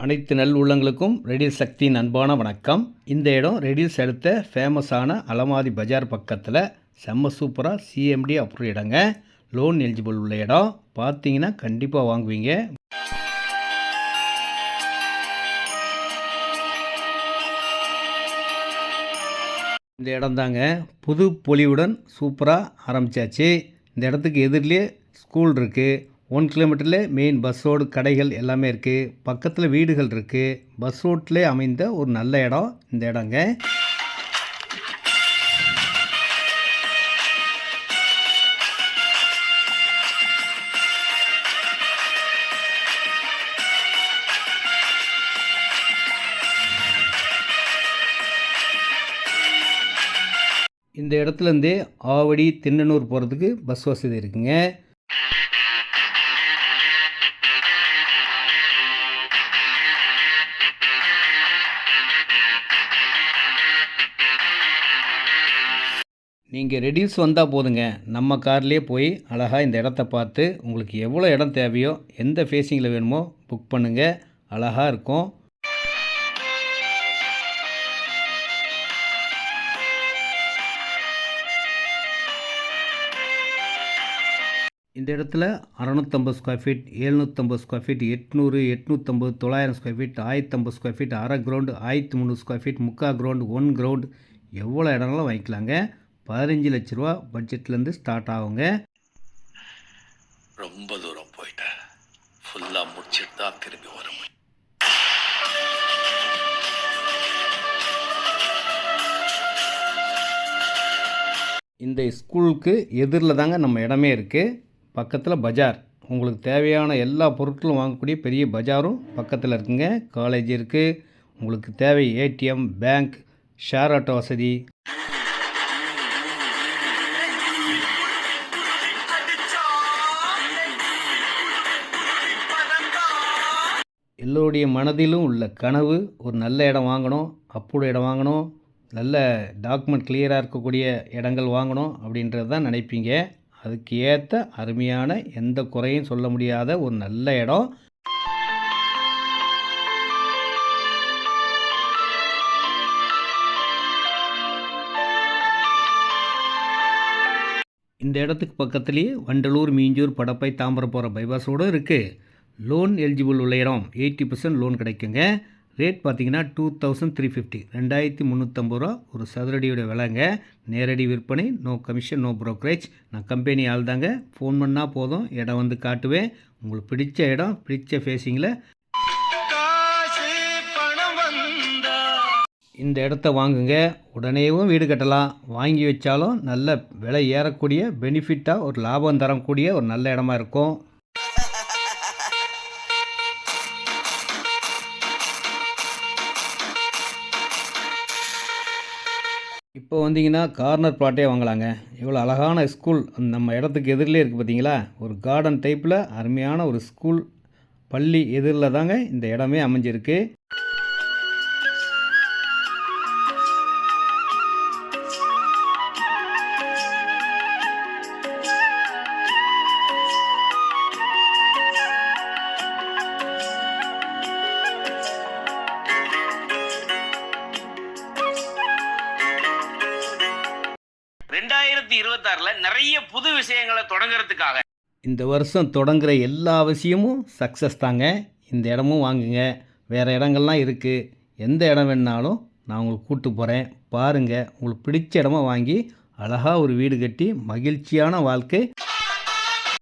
அனைத்து நல் உள்ளங்களுக்கும் ரெடில் சக்தியின் அன்பான வணக்கம். இந்த இடம் ரெடில்ஸ் அடுத்த ஃபேமஸான அலமாதி பஜார் பக்கத்தில் செம்ம சூப்பராக சிஎம்டி அப்ரூவ் இடங்க. லோன் எலிஜிபிள் உள்ள இடம். பார்த்தீங்கன்னா கண்டிப்பாக வாங்குவீங்க. இந்த இடம் தாங்க புது பொலிவுடன் சூப்பராக ஆரம்பித்தாச்சு. இந்த இடத்துக்கு எதிரிலே ஸ்கூல் இருக்குது. 1 கிலோமீட்டரில் மெயின் பஸ் ரோடு, கடைகள் எல்லாமே இருக்குது. பக்கத்தில் வீடுகள் இருக்குது. பஸ் ரோட்லேயே அமைந்த ஒரு நல்ல இடம் இந்த இடங்க. இந்த இடத்துலேருந்தே ஆவடி, திண்ணனூர் போகிறதுக்கு பஸ் வசதி இருக்குங்க. நீங்கள் ரெடில்ஸ் வந்தால் போதுங்க, நம்ம கார்லேயே போய் அழகாக இந்த இடத்த பார்த்து உங்களுக்கு எவ்வளோ இடம் தேவையோ எந்த ஃபேஸிங்கில் வேணுமோ புக் பண்ணுங்கள். அழகாக இருக்கும். இந்த இடத்துல 650 square feet, 750 square feet, 800, 850, 900 square feet, 1050 square feet, அரை கிரவுண்டு, 1300 ஸ்கொயர் ஃபீட், முக்கால் கிரவுண்டு, 1 கிரவுண்டு, எவ்வளோ இடம்லாம் வாங்கிக்கலாங்க. 15 லட்ச ரூபா பட்ஜெட்லேருந்து ஸ்டார்ட் ஆகுங்க. ரொம்ப தூரம் போயிட்டேன். ஃபுல்லாக முடிச்சுட்டு தான் திரும்பி வர முடியும். இந்த ஸ்கூலுக்கு எதிரில் தாங்க நம்ம இடமே இருக்குது. பக்கத்தில் பஜார். உங்களுக்கு தேவையான எல்லா பொருட்களும் வாங்கக்கூடிய பெரிய பஜாரும் பக்கத்தில் இருக்குங்க. காலேஜ் இருக்குது. உங்களுக்கு தேவை ஏடிஎம், பேங்க், ஷேர் ஆட்டோ வசதி. எல்லோருடைய மனதிலும் உள்ள கனவு ஒரு நல்ல இடம் வாங்கணும், அப்புறம் இடம் வாங்கணும், நல்ல டாக்குமெண்ட் கிளியராக இருக்கக்கூடிய இடங்கள் வாங்கணும் அப்படின்றது தான் நினைப்பீங்க. அதுக்கு ஏற்ற அருமையான எந்த குறையும் சொல்ல முடியாத ஒரு நல்ல இடம். இந்த இடத்துக்கு பக்கத்துலேயே வண்டலூர், மீஞ்சூர், படப்பை, தாம்பரம் போகிற பைபாஸோடு இருக்குது. லோன் எலிஜிபிள் உள்ள இடம். 80% லோன் கிடைக்குங்க. ரேட் பார்த்தீங்கன்னா 2350, 2350 ரூபா ஒரு சதுரடியோட விலைங்க. நேரடி விற்பனை, நோ கமிஷன், நோ ப்ரோக்கரேஜ். நான் கம்பெனி ஆள் தாங்க. ஃபோன் பண்ணால் போதும், இடம் வந்து காட்டுவேன். உங்களுக்கு பிடிச்ச இடம், பிடிச்ச ஃபேஸிங்கில் இந்த இடத்த வாங்குங்க. உடனேவும் வீடு கட்டலாம். வாங்கி வச்சாலும் நல்ல விலை ஏறக்கூடிய, பெனிஃபிட்டாக ஒரு லாபம் தரக்கூடிய ஒரு நல்ல இடமா இருக்கும். இப்போ வந்தீங்கன்னா கார்னர் பிளாட்டே வாங்கலாங்க. இவ்வளோ அழகான ஸ்கூல் நம்ம இடத்துக்கு எதிரிலே இருக்குது பார்த்தீங்களா. ஒரு கார்டன் டைப்பில் அருமையான ஒரு ஸ்கூல், பள்ளி எதிரில் தாங்க இந்த இடமே அமைஞ்சிருக்கு. நிறைய புது விஷயங்களை தொடங்குறதுக்காக இந்த வருஷம் தொடங்குற எல்லா விஷயமும் சக்ஸஸ் தாங்க. இந்த இடமும் வாங்குங்க. வேறு இடங்கள்லாம் இருக்குது. எந்த இடம் வேணுனாலும் நான் உங்களுக்கு கூப்பிட்டு போகிறேன். பாருங்கள். உங்களுக்கு பிடிச்ச இடமா வாங்கி அழகாக ஒரு வீடு கட்டி மகிழ்ச்சியான வாழ்க்கை